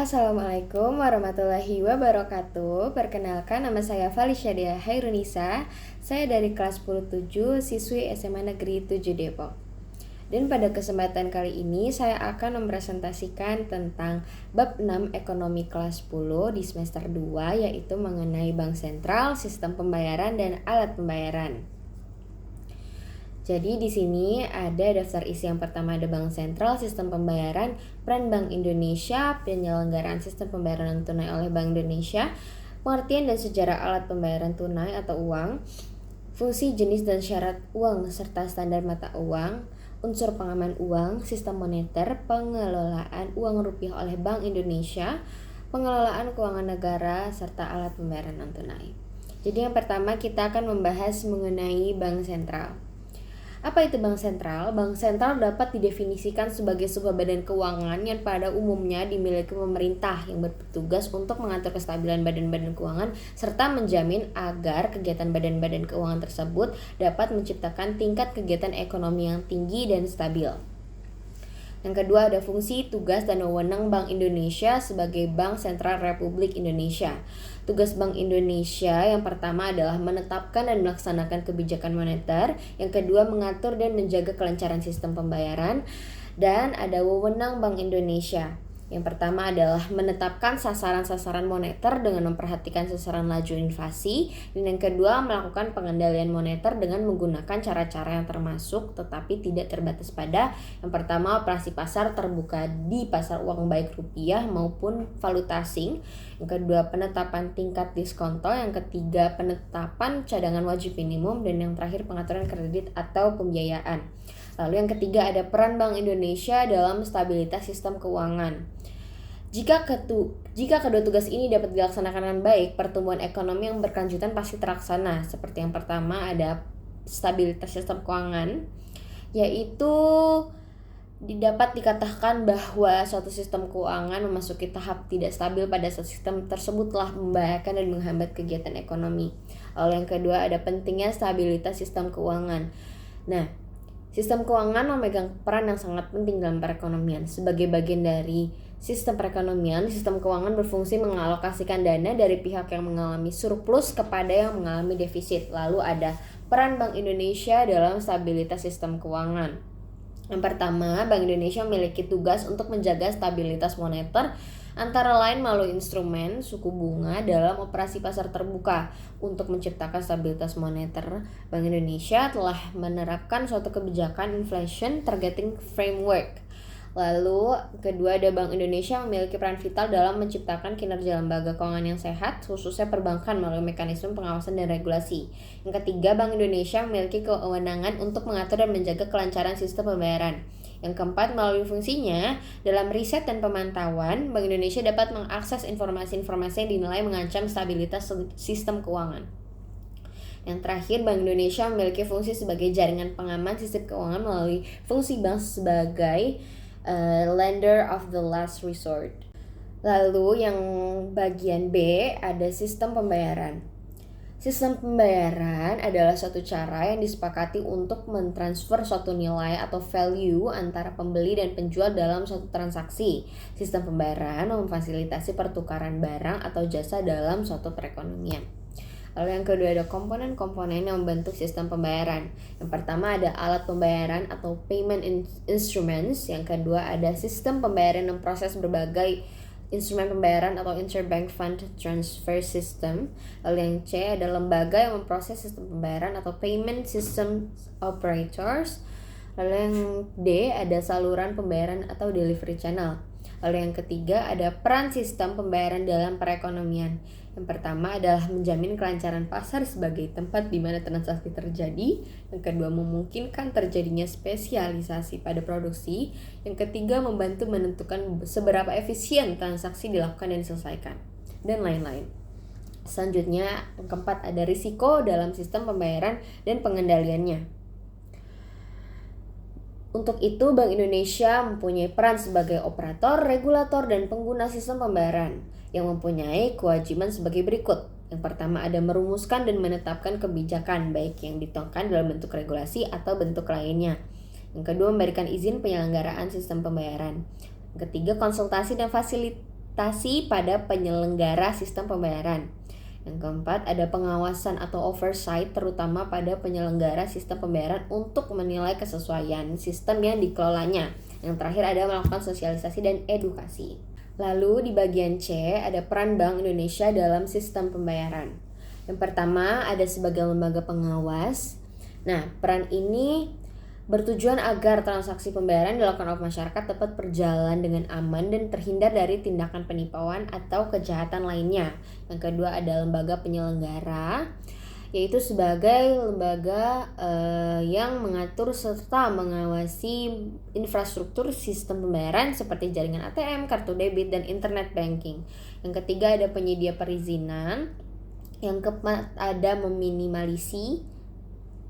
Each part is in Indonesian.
Assalamualaikum warahmatullahi wabarakatuh. Perkenalkan, nama saya Falisya Dea Hairunisa. Saya dari kelas 10-7 siswi SMA Negeri 7 Depok. Dan pada kesempatan kali ini saya akan mempresentasikan tentang bab 6 ekonomi kelas 10 di semester 2, yaitu mengenai bank sentral, sistem pembayaran, dan alat pembayaran. Jadi di sini ada daftar isi. Yang pertama ada bank sentral, sistem pembayaran, peran Bank Indonesia, penyelenggaraan sistem pembayaran non tunai oleh Bank Indonesia, pengertian dan sejarah alat pembayaran tunai atau uang, fungsi, jenis dan syarat uang serta standar mata uang, unsur pengaman uang, sistem moneter, pengelolaan uang rupiah oleh Bank Indonesia, pengelolaan keuangan negara serta alat pembayaran non tunai. Jadi yang pertama kita akan membahas mengenai bank sentral. Apa itu bank sentral? Bank sentral dapat didefinisikan sebagai sebuah badan keuangan yang pada umumnya dimiliki pemerintah yang bertugas untuk mengatur kestabilan badan-badan keuangan serta menjamin agar kegiatan badan-badan keuangan tersebut dapat menciptakan tingkat kegiatan ekonomi yang tinggi dan stabil. Yang kedua ada fungsi, tugas, dan wewenang Bank Indonesia sebagai Bank Sentral Republik Indonesia. Tugas Bank Indonesia yang pertama adalah menetapkan dan melaksanakan kebijakan moneter. Yang kedua mengatur dan menjaga kelancaran sistem pembayaran. Dan ada wewenang Bank Indonesia. Yang pertama adalah menetapkan sasaran-sasaran moneter dengan memperhatikan sasaran laju inflasi. Dan yang kedua melakukan pengendalian moneter dengan menggunakan cara-cara yang termasuk tetapi tidak terbatas pada yang pertama operasi pasar terbuka di pasar uang baik rupiah maupun valuta asing. Yang kedua penetapan tingkat diskonto. Yang ketiga penetapan cadangan wajib minimum. Dan yang terakhir pengaturan kredit atau pembiayaan. Lalu yang ketiga ada peran Bank Indonesia dalam stabilitas sistem keuangan. Jika kedua tugas ini dapat dilaksanakan dengan baik, pertumbuhan ekonomi yang berkelanjutan pasti terlaksana. Seperti yang pertama ada stabilitas sistem keuangan, yaitu dapat dikatakan bahwa suatu sistem keuangan memasuki tahap tidak stabil pada saat sistem tersebut telah membahayakan dan menghambat kegiatan ekonomi. Lalu yang kedua ada pentingnya stabilitas sistem keuangan. Nah, sistem keuangan memegang peran yang sangat penting dalam perekonomian. Sebagai bagian dari sistem perekonomian, sistem keuangan berfungsi mengalokasikan dana dari pihak yang mengalami surplus kepada yang mengalami defisit. Lalu ada peran Bank Indonesia dalam stabilitas sistem keuangan. Yang pertama, Bank Indonesia memiliki tugas untuk menjaga stabilitas moneter antara lain melalui instrumen suku bunga dalam operasi pasar terbuka. Untuk menciptakan stabilitas moneter, Bank Indonesia telah menerapkan suatu kebijakan inflation targeting framework. Lalu kedua ada Bank Indonesia memiliki peran vital dalam menciptakan kinerja lembaga keuangan yang sehat, khususnya perbankan melalui mekanisme pengawasan dan regulasi. Yang ketiga, Bank Indonesia memiliki kewenangan untuk mengatur dan menjaga kelancaran sistem pembayaran. Yang keempat, melalui fungsinya dalam riset dan pemantauan, Bank Indonesia dapat mengakses informasi-informasi yang dinilai mengancam stabilitas sistem keuangan. Yang terakhir, Bank Indonesia memiliki fungsi sebagai jaringan pengaman sistem keuangan melalui fungsi bank sebagai lender of the last resort. Lalu yang bagian B ada sistem pembayaran. Sistem pembayaran adalah suatu cara yang disepakati untuk mentransfer suatu nilai atau value antara pembeli dan penjual dalam suatu transaksi. Sistem pembayaran memfasilitasi pertukaran barang atau jasa dalam suatu perekonomian. Lalu yang kedua ada komponen-komponen yang membentuk sistem pembayaran. Yang pertama ada alat pembayaran atau payment instruments. Yang kedua ada sistem pembayaran yang proses berbagai instrumen pembayaran atau interbank fund transfer system. Lalu yang C ada lembaga yang memproses sistem pembayaran atau payment system operators. Lalu yang D ada saluran pembayaran atau delivery channel. Lalu yang ketiga ada peran sistem pembayaran dalam perekonomian. Yang pertama adalah menjamin kelancaran pasar sebagai tempat di mana transaksi terjadi. Yang kedua memungkinkan terjadinya spesialisasi pada produksi. Yang ketiga membantu menentukan seberapa efisien transaksi dilakukan dan diselesaikan, dan lain-lain. Selanjutnya yang keempat ada risiko dalam sistem pembayaran dan pengendaliannya. Untuk itu, Bank Indonesia mempunyai peran sebagai operator, regulator, dan pengguna sistem pembayaran yang mempunyai kewajiban sebagai berikut. Yang pertama ada merumuskan dan menetapkan kebijakan, baik yang dituangkan dalam bentuk regulasi atau bentuk lainnya. Yang kedua, memberikan izin penyelenggaraan sistem pembayaran. Yang ketiga, konsultasi dan implementasi pada penyelenggara sistem pembayaran. Yang keempat, ada pengawasan atau oversight terutama pada penyelenggara sistem pembayaran untuk menilai kesesuaian sistem yang dikelolanya. Yang terakhir, ada melakukan sosialisasi dan edukasi. Lalu di bagian C, ada peran Bank Indonesia dalam sistem pembayaran. Yang pertama, ada sebagai lembaga pengawas. Nah, peran ini bertujuan agar transaksi pembayaran dilakukan oleh masyarakat dapat berjalan dengan aman dan terhindar dari tindakan penipuan atau kejahatan lainnya. Yang kedua, ada lembaga penyelenggara, yaitu sebagai lembaga yang mengatur serta mengawasi infrastruktur sistem pembayaran seperti jaringan ATM, kartu debit, dan internet banking. Yang ketiga, ada penyedia perizinan. Yang keempat, ada meminimalisi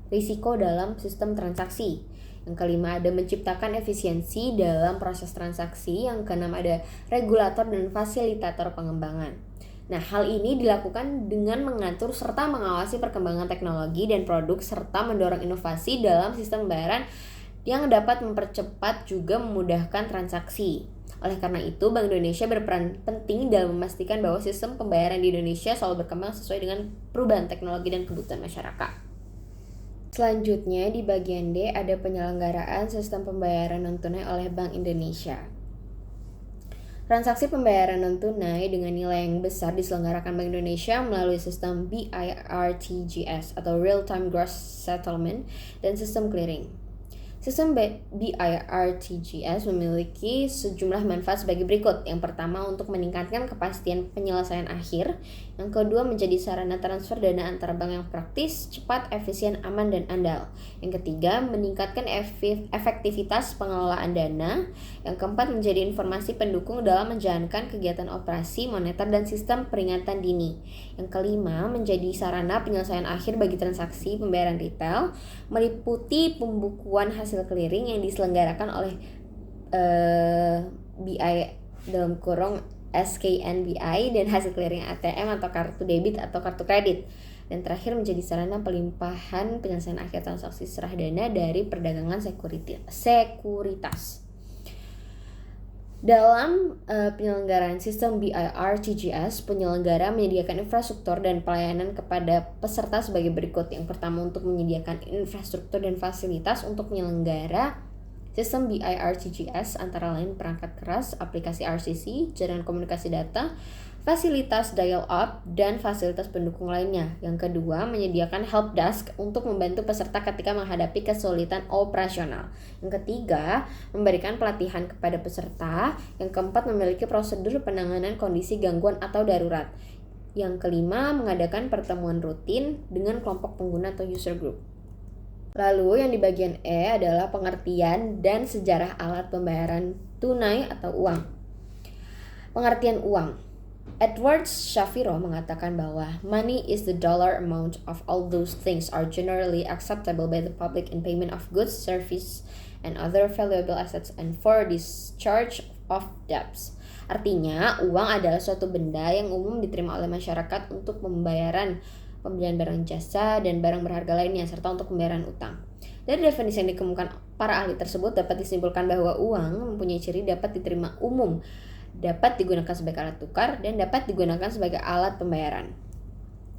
risiko dalam sistem transaksi. Yang kelima, ada menciptakan efisiensi dalam proses transaksi. Yang keenam, ada regulator dan fasilitator pengembangan. Nah, hal ini dilakukan dengan mengatur serta mengawasi perkembangan teknologi dan produk serta mendorong inovasi dalam sistem pembayaran yang dapat mempercepat juga memudahkan transaksi. Oleh karena itu, Bank Indonesia berperan penting dalam memastikan bahwa sistem pembayaran di Indonesia selalu berkembang sesuai dengan perubahan teknologi dan kebutuhan masyarakat. Selanjutnya di bagian D ada penyelenggaraan sistem pembayaran non-tunai oleh Bank Indonesia. Transaksi pembayaran non-tunai dengan nilai yang besar diselenggarakan Bank Indonesia melalui sistem BIRTGS atau Real Time Gross Settlement dan sistem clearing. Sistem BIRTGS memiliki sejumlah manfaat sebagai berikut. Yang pertama, untuk meningkatkan kepastian penyelesaian akhir. Yang kedua, menjadi sarana transfer dana antar bank yang praktis, cepat, efisien, aman, dan andal. Yang ketiga, meningkatkan efektivitas pengelolaan dana. Yang keempat, menjadi informasi pendukung dalam menjalankan kegiatan operasi moneter dan sistem peringatan dini. Yang kelima, menjadi sarana penyelesaian akhir bagi transaksi pembayaran retail, meliputi pembukuan hasil clearing yang diselenggarakan oleh BI dalam kurung SKNBI dan hasil clearing ATM atau kartu debit atau kartu kredit. Dan terakhir, menjadi sarana pelimpahan penyelesaian akhir transaksi serah dana dari perdagangan sekuritas. Dalam penyelenggaraan sistem BIRTGS, penyelenggara menyediakan infrastruktur dan pelayanan kepada peserta sebagai berikut. Yang pertama, untuk menyediakan infrastruktur dan fasilitas untuk penyelenggara sistem BIRTGS, antara lain perangkat keras, aplikasi RCC, jaringan komunikasi data, fasilitas dial-up, dan fasilitas pendukung lainnya. Yang kedua, menyediakan help desk untuk membantu peserta ketika menghadapi kesulitan operasional. Yang ketiga, memberikan pelatihan kepada peserta. Yang keempat, memiliki prosedur penanganan kondisi gangguan atau darurat. Yang kelima, mengadakan pertemuan rutin dengan kelompok pengguna atau user group. Lalu yang di bagian E adalah pengertian dan sejarah alat pembayaran tunai atau uang. Pengertian uang. Edward Shapiro mengatakan bahwa money is the dollar amount of all those things are generally acceptable by the public in payment of goods, service, and other valuable assets and for discharge of debts. Artinya, uang adalah suatu benda yang umum diterima oleh masyarakat untuk pembelian barang jasa dan barang berharga lainnya, serta untuk pembayaran utang. Dari definisi yang dikemukakan para ahli tersebut dapat disimpulkan bahwa uang mempunyai ciri dapat diterima umum, dapat digunakan sebagai alat tukar, dan dapat digunakan sebagai alat pembayaran.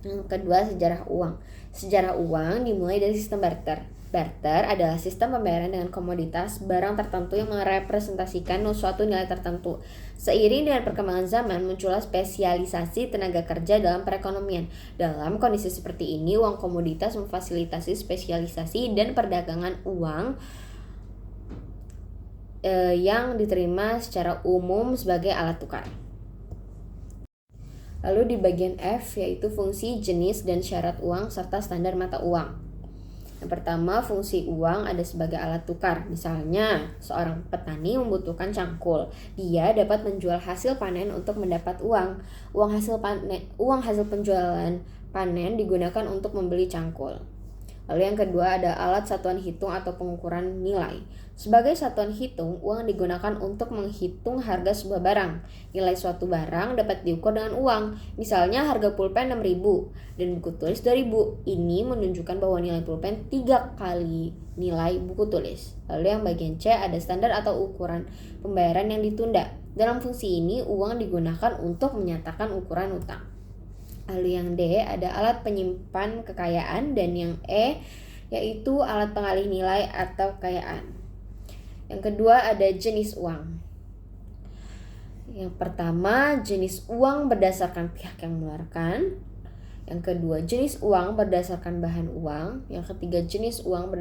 Yang kedua, sejarah uang. Sejarah uang dimulai dari sistem barter. Barter adalah sistem pembayaran dengan komoditas barang tertentu yang merepresentasikan suatu nilai tertentu. Seiring dengan perkembangan zaman, muncullah spesialisasi tenaga kerja dalam perekonomian. Dalam kondisi seperti ini, uang komoditas memfasilitasi spesialisasi dan perdagangan uang yang diterima secara umum sebagai alat tukar. Lalu di bagian F yaitu fungsi, jenis, dan syarat uang serta standar mata uang. Yang pertama, fungsi uang ada sebagai alat tukar. Misalnya, seorang petani membutuhkan cangkul. Dia dapat menjual hasil panen untuk mendapat uang. Uang hasil penjualan panen digunakan untuk membeli cangkul. Lalu yang kedua ada alat satuan hitung atau pengukuran nilai. Sebagai satuan hitung, uang digunakan untuk menghitung harga sebuah barang. Nilai suatu barang dapat diukur dengan uang. Misalnya harga pulpen 6.000 dan buku tulis 2.000. Ini menunjukkan bahwa nilai pulpen 3 kali nilai buku tulis. Lalu yang bagian C ada standar atau ukuran pembayaran yang ditunda. Dalam fungsi ini, uang digunakan untuk menyatakan ukuran utang. Lalu yang D ada alat penyimpan kekayaan, dan yang E yaitu alat pengalih nilai atau kekayaan. Yang kedua ada jenis uang. Yang pertama jenis uang berdasarkan pihak yang mengeluarkan. Yang kedua jenis uang berdasarkan bahan uang. Yang ketiga jenis uang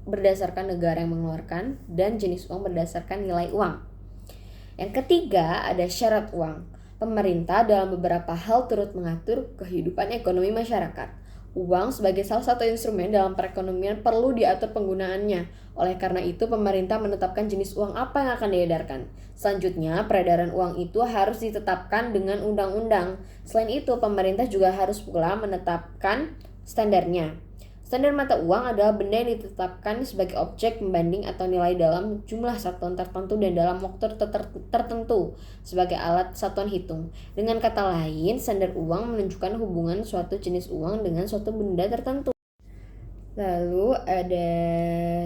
berdasarkan negara yang mengeluarkan, dan jenis uang berdasarkan nilai uang. Yang ketiga ada syarat uang. Pemerintah dalam beberapa hal turut mengatur kehidupan ekonomi masyarakat. Uang sebagai salah satu instrumen dalam perekonomian perlu diatur penggunaannya. Oleh karena itu, pemerintah menetapkan jenis uang apa yang akan diedarkan. Selanjutnya, peredaran uang itu harus ditetapkan dengan undang-undang. Selain itu, pemerintah juga harus pula menetapkan standarnya. Standar mata uang adalah benda yang ditetapkan sebagai objek pembanding atau nilai dalam jumlah satuan tertentu dan dalam waktu tertentu sebagai alat satuan hitung. Dengan kata lain, standar uang menunjukkan hubungan suatu jenis uang dengan suatu benda tertentu. Lalu ada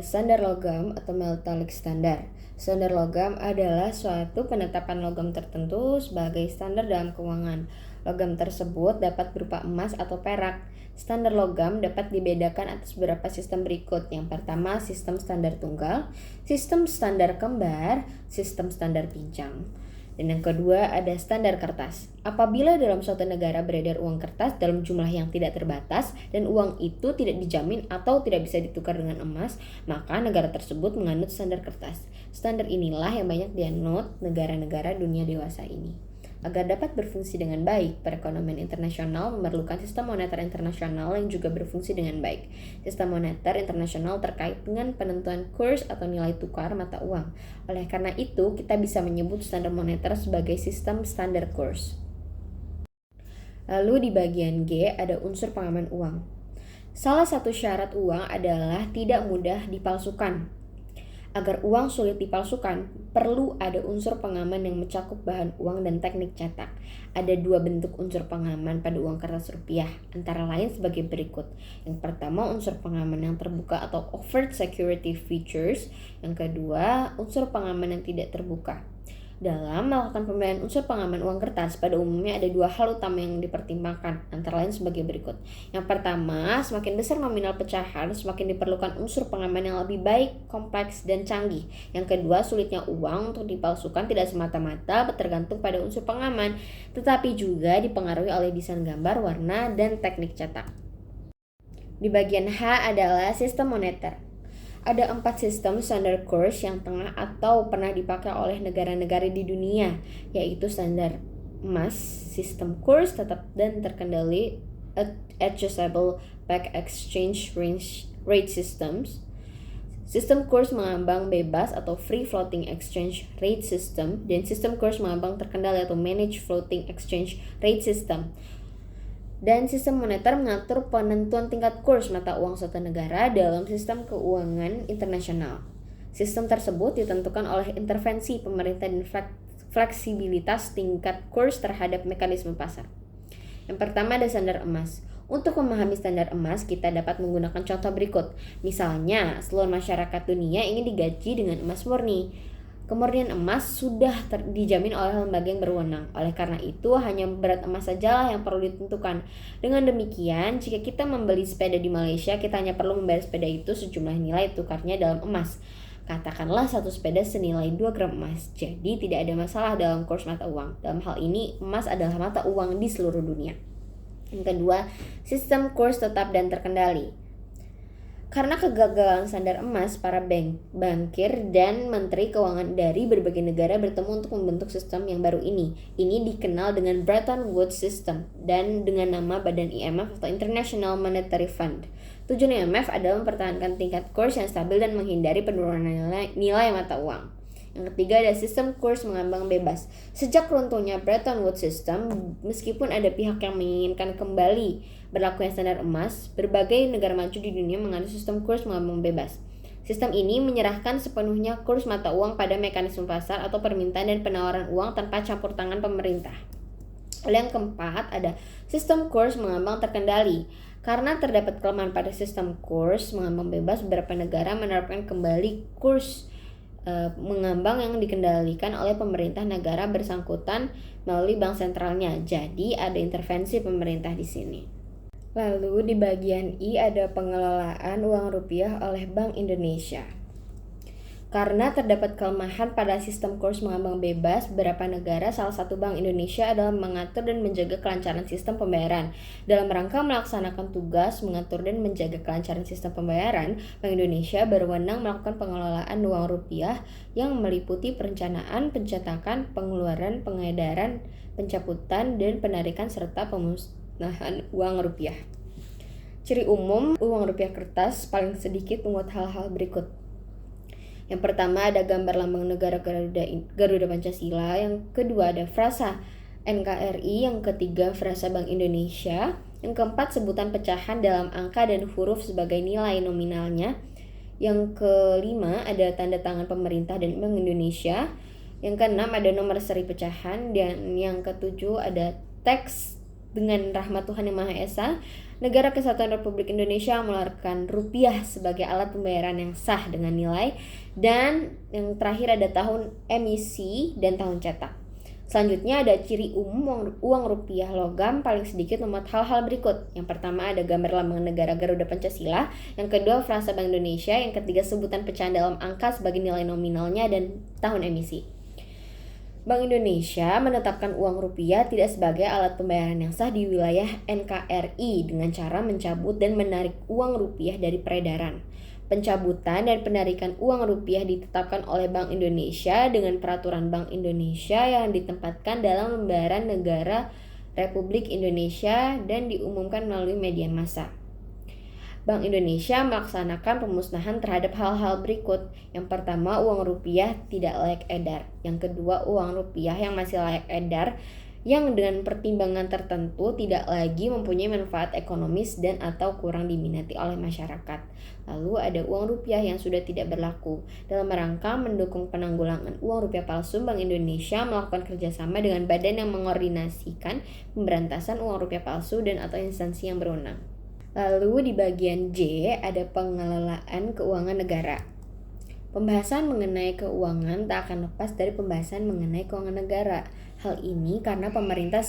standar logam atau metallic standard. Standar logam adalah suatu penetapan logam tertentu sebagai standar dalam keuangan. Logam tersebut dapat berupa emas atau perak. Standar logam dapat dibedakan atas beberapa sistem berikut. Yang pertama, sistem standar tunggal, sistem standar kembar, sistem standar pincang. Dan yang kedua ada standar kertas. Apabila dalam suatu negara beredar uang kertas dalam jumlah yang tidak terbatas dan uang itu tidak dijamin atau tidak bisa ditukar dengan emas, maka negara tersebut menganut standar kertas. Standar inilah yang banyak dianut negara-negara dunia dewasa ini. Agar dapat berfungsi dengan baik, perekonomian internasional memerlukan sistem moneter internasional yang juga berfungsi dengan baik. Sistem moneter internasional terkait dengan penentuan kurs atau nilai tukar mata uang. Oleh karena itu, kita bisa menyebut standar moneter sebagai sistem standar kurs. Lalu di bagian G ada unsur pengaman uang. Salah satu syarat uang adalah tidak mudah dipalsukan. Agar uang sulit dipalsukan, perlu ada unsur pengaman yang mencakup bahan uang dan teknik cetak. Ada dua bentuk unsur pengaman pada uang kertas rupiah, antara lain sebagai berikut. Yang pertama, unsur pengaman yang terbuka atau overt security features. Yang kedua, unsur pengaman yang tidak terbuka. Dalam melakukan pembayaran unsur pengaman uang kertas, pada umumnya ada dua hal utama yang dipertimbangkan, antara lain sebagai berikut. Yang pertama, semakin besar nominal pecahan, semakin diperlukan unsur pengaman yang lebih baik, kompleks, dan canggih. Yang kedua, sulitnya uang untuk dipalsukan tidak semata-mata tergantung pada unsur pengaman, tetapi juga dipengaruhi oleh desain gambar, warna, dan teknik cetak. Di bagian H adalah sistem moneter. Ada 4 sistem standar kurs yang tengah atau pernah dipakai oleh negara-negara di dunia, yaitu standar emas, sistem kurs tetap dan terkendali adjustable back exchange rate systems, sistem kurs mengambang bebas atau free floating exchange rate system, dan sistem kurs mengambang terkendali atau managed floating exchange rate system. Dan sistem moneter mengatur penentuan tingkat kurs mata uang suatu negara dalam sistem keuangan internasional. Sistem tersebut ditentukan oleh intervensi pemerintah dan fleksibilitas tingkat kurs terhadap mekanisme pasar. Yang pertama ada standar emas. Untuk memahami standar emas, kita dapat menggunakan contoh berikut. Misalnya, seluruh masyarakat dunia ingin digaji dengan emas murni. Kemurnian emas sudah dijamin oleh lembaga yang berwenang. Oleh karena itu, hanya berat emas sajalah yang perlu ditentukan. Dengan demikian, jika kita membeli sepeda di Malaysia, kita hanya perlu membayar sepeda itu sejumlah nilai tukarnya dalam emas. Katakanlah satu sepeda senilai 2 gram emas. Jadi tidak ada masalah dalam kurs mata uang. Dalam hal ini, emas adalah mata uang di seluruh dunia. Yang kedua, sistem kurs tetap dan terkendali. Karena kegagalan standar emas, para bankir dan menteri keuangan dari berbagai negara bertemu untuk membentuk sistem yang baru ini. Ini dikenal dengan Bretton Woods System dan dengan nama Badan IMF atau International Monetary Fund. Tujuan IMF adalah mempertahankan tingkat kurs yang stabil dan menghindari penurunan nilai mata uang. Yang ketiga ada sistem kurs mengambang bebas. Sejak runtuhnya Bretton Woods System, meskipun ada pihak yang menginginkan kembali Berlakunya standar emas, berbagai negara maju di dunia menganut sistem kurs mengambang bebas. Sistem ini menyerahkan sepenuhnya kurs mata uang pada mekanisme pasar atau permintaan dan penawaran uang tanpa campur tangan pemerintah. Lalu yang keempat ada sistem kurs mengambang terkendali. Karena terdapat kelemahan pada sistem kurs mengambang bebas, beberapa negara menerapkan kembali kurs mengambang yang dikendalikan oleh pemerintah negara bersangkutan melalui bank sentralnya. Jadi ada intervensi pemerintah di sini. Lalu di bagian I ada pengelolaan uang rupiah oleh Bank Indonesia. Karena terdapat kelemahan pada sistem kurs mengambang bebas, beberapa negara, salah satu Bank Indonesia, adalah mengatur dan menjaga kelancaran sistem pembayaran. Dalam rangka melaksanakan tugas mengatur dan menjaga kelancaran sistem pembayaran, Bank Indonesia berwenang melakukan pengelolaan uang rupiah yang meliputi perencanaan, pencetakan, pengeluaran, pengedaran, pencabutan, dan penarikan serta pemusnahan uang rupiah. Ciri umum uang rupiah kertas paling sedikit memuat hal-hal berikut. Yang pertama ada gambar lambang negara Garuda Pancasila, yang kedua ada frasa NKRI, yang ketiga frasa Bank Indonesia, yang keempat sebutan pecahan dalam angka dan huruf sebagai nilai nominalnya, yang kelima ada tanda tangan pemerintah dan Bank Indonesia, yang keenam ada nomor seri pecahan, dan yang ketujuh ada teks dengan rahmat Tuhan Yang Maha Esa. Negara Kesatuan Republik Indonesia mengeluarkan rupiah sebagai alat pembayaran yang sah dengan nilai. Dan yang terakhir ada tahun emisi dan tahun cetak. Selanjutnya ada ciri umum uang rupiah logam paling sedikit memuat hal-hal berikut. Yang pertama ada gambar lambang negara Garuda Pancasila, yang kedua frasa Bank Indonesia, yang ketiga sebutan pecahan dalam angka sebagai nilai nominalnya dan tahun emisi. Bank Indonesia menetapkan uang rupiah tidak sebagai alat pembayaran yang sah di wilayah NKRI dengan cara mencabut dan menarik uang rupiah dari peredaran. Pencabutan dan penarikan uang rupiah ditetapkan oleh Bank Indonesia dengan peraturan Bank Indonesia yang ditempatkan dalam lembaran negara Republik Indonesia dan diumumkan melalui media massa. Bank Indonesia melaksanakan pemusnahan terhadap hal-hal berikut. Yang pertama, uang rupiah tidak layak edar. Yang kedua, uang rupiah yang masih layak edar yang dengan pertimbangan tertentu tidak lagi mempunyai manfaat ekonomis dan atau kurang diminati oleh masyarakat. Lalu ada uang rupiah yang sudah tidak berlaku. Dalam rangka mendukung penanggulangan uang rupiah palsu, Bank Indonesia melakukan kerjasama dengan badan yang mengordinasikan pemberantasan uang rupiah palsu dan atau instansi yang berwenang. Lalu di bagian J ada pengelolaan keuangan negara. Pembahasan mengenai keuangan tak akan lepas dari pembahasan mengenai keuangan negara. Hal ini karena pemerintah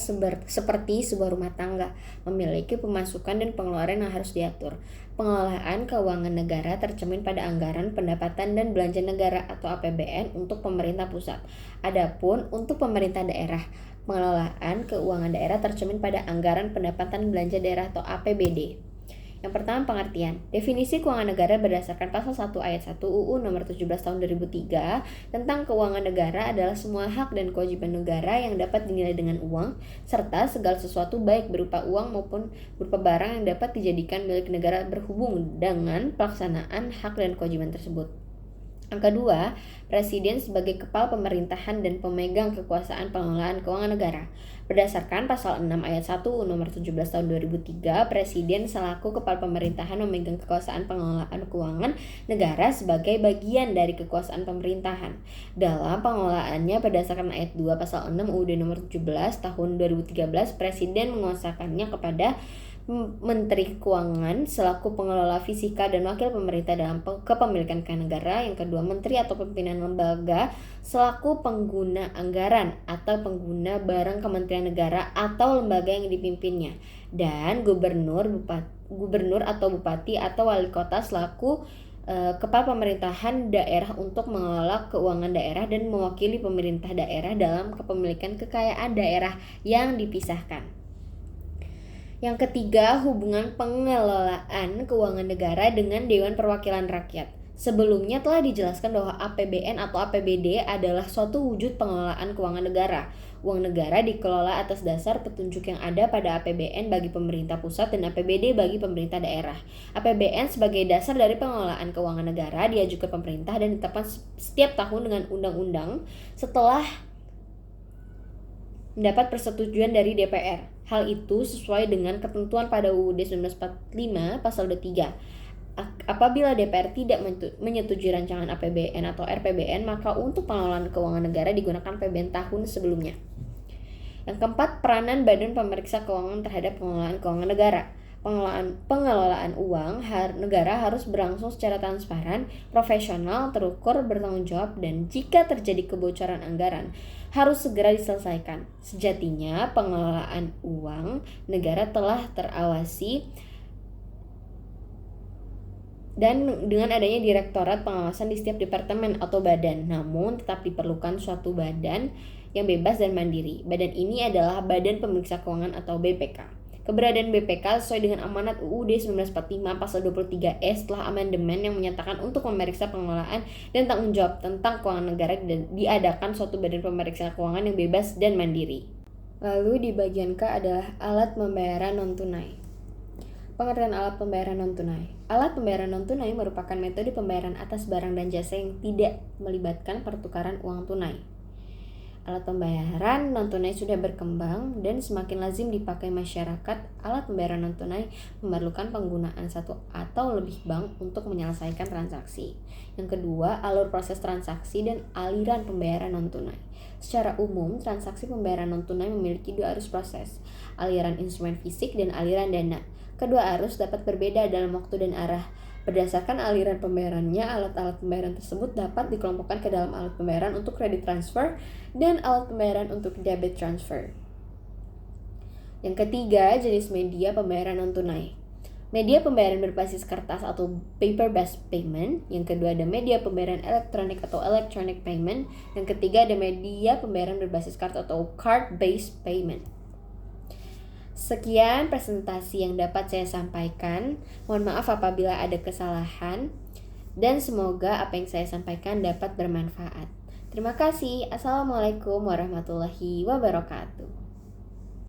seperti sebuah rumah tangga, memiliki pemasukan dan pengeluaran yang harus diatur. Pengelolaan keuangan negara tercermin pada anggaran pendapatan dan belanja negara atau APBN untuk pemerintah pusat. Adapun untuk pemerintah daerah, pengelolaan keuangan daerah tercermin pada anggaran pendapatan belanja daerah atau APBD. Yang pertama, pengertian. Definisi keuangan negara berdasarkan pasal 1 ayat 1 UU nomor 17 tahun 2003 tentang keuangan negara adalah semua hak dan kewajiban negara yang dapat dinilai dengan uang, serta segala sesuatu baik berupa uang maupun berupa barang yang dapat dijadikan milik negara berhubung dengan pelaksanaan hak dan kewajiban tersebut. Yang kedua, Presiden sebagai kepala pemerintahan dan pemegang kekuasaan pengelolaan keuangan negara. Berdasarkan pasal 6 ayat 1 nomor 17 tahun 2003, Presiden selaku kepala pemerintahan memegang kekuasaan pengelolaan keuangan negara sebagai bagian dari kekuasaan pemerintahan. Dalam pengelolaannya berdasarkan ayat 2 pasal 6 UUD nomor 17 tahun 2013, Presiden menguasakannya kepada Menteri Keuangan selaku pengelola fiskal dan wakil pemerintah dalam kepemilikan negara. Yang kedua, Menteri atau pimpinan lembaga selaku pengguna anggaran atau pengguna barang kementerian negara atau lembaga yang dipimpinnya. Dan gubernur atau bupati atau wali kota selaku kepala pemerintahan daerah untuk mengelola keuangan daerah dan mewakili pemerintah daerah dalam kepemilikan kekayaan daerah yang dipisahkan. Yang ketiga, hubungan pengelolaan keuangan negara dengan Dewan Perwakilan Rakyat. Sebelumnya telah dijelaskan bahwa APBN atau APBD adalah suatu wujud pengelolaan keuangan negara. Uang negara dikelola atas dasar petunjuk yang ada pada APBN bagi pemerintah pusat dan APBD bagi pemerintah daerah. APBN sebagai dasar dari pengelolaan keuangan negara diajukan pemerintah dan ditetapkan setiap tahun dengan undang-undang setelah mendapat persetujuan dari DPR. Hal itu sesuai dengan ketentuan pada UUD 1945 pasal 23. Apabila DPR tidak menyetujui rancangan APBN atau RPBN, maka untuk pengelolaan keuangan negara digunakan APBN tahun sebelumnya. Yang keempat, peranan Badan Pemeriksa Keuangan terhadap pengelolaan keuangan negara. Pengelolaan uang negara harus berlangsung secara transparan, profesional, terukur, bertanggung jawab, dan jika terjadi kebocoran anggaran harus segera diselesaikan. Sejatinya, pengelolaan uang negara telah terawasi dan dengan adanya direktorat pengawasan di setiap departemen atau badan, namun tetap diperlukan suatu badan yang bebas dan mandiri. Badan ini adalah Badan Pemeriksa Keuangan atau BPK. Keberadaan BPK sesuai dengan amanat UUD 1945 pasal 23E setelah amandemen yang menyatakan untuk memeriksa pengelolaan dan tanggung jawab tentang keuangan negara dan diadakan suatu badan pemeriksa keuangan yang bebas dan mandiri. Lalu di bagian K adalah alat pembayaran non-tunai. Pengertian alat pembayaran non-tunai. Alat pembayaran non-tunai merupakan metode pembayaran atas barang dan jasa yang tidak melibatkan pertukaran uang tunai. Alat pembayaran non-tunai sudah berkembang dan semakin lazim dipakai masyarakat. Alat pembayaran non-tunai memerlukan penggunaan satu atau lebih bank untuk menyelesaikan transaksi. Yang kedua, alur proses transaksi dan aliran pembayaran non-tunai. Secara umum, transaksi pembayaran non-tunai memiliki dua arus proses, aliran instrumen fisik dan aliran dana. Kedua arus dapat berbeda dalam waktu dan arah. Berdasarkan aliran pembayarannya, alat-alat pembayaran tersebut dapat dikelompokkan ke dalam alat pembayaran untuk credit transfer dan alat pembayaran untuk debit transfer. Yang ketiga, jenis media pembayaran non-tunai. Media pembayaran berbasis kertas atau paper-based payment. Yang kedua ada media pembayaran elektronik atau electronic payment. Yang ketiga ada media pembayaran berbasis kartu atau card-based payment. Sekian presentasi yang dapat saya sampaikan. Mohon maaf apabila ada kesalahan dan semoga apa yang saya sampaikan dapat bermanfaat. Terima kasih. Assalamualaikum warahmatullahi wabarakatuh.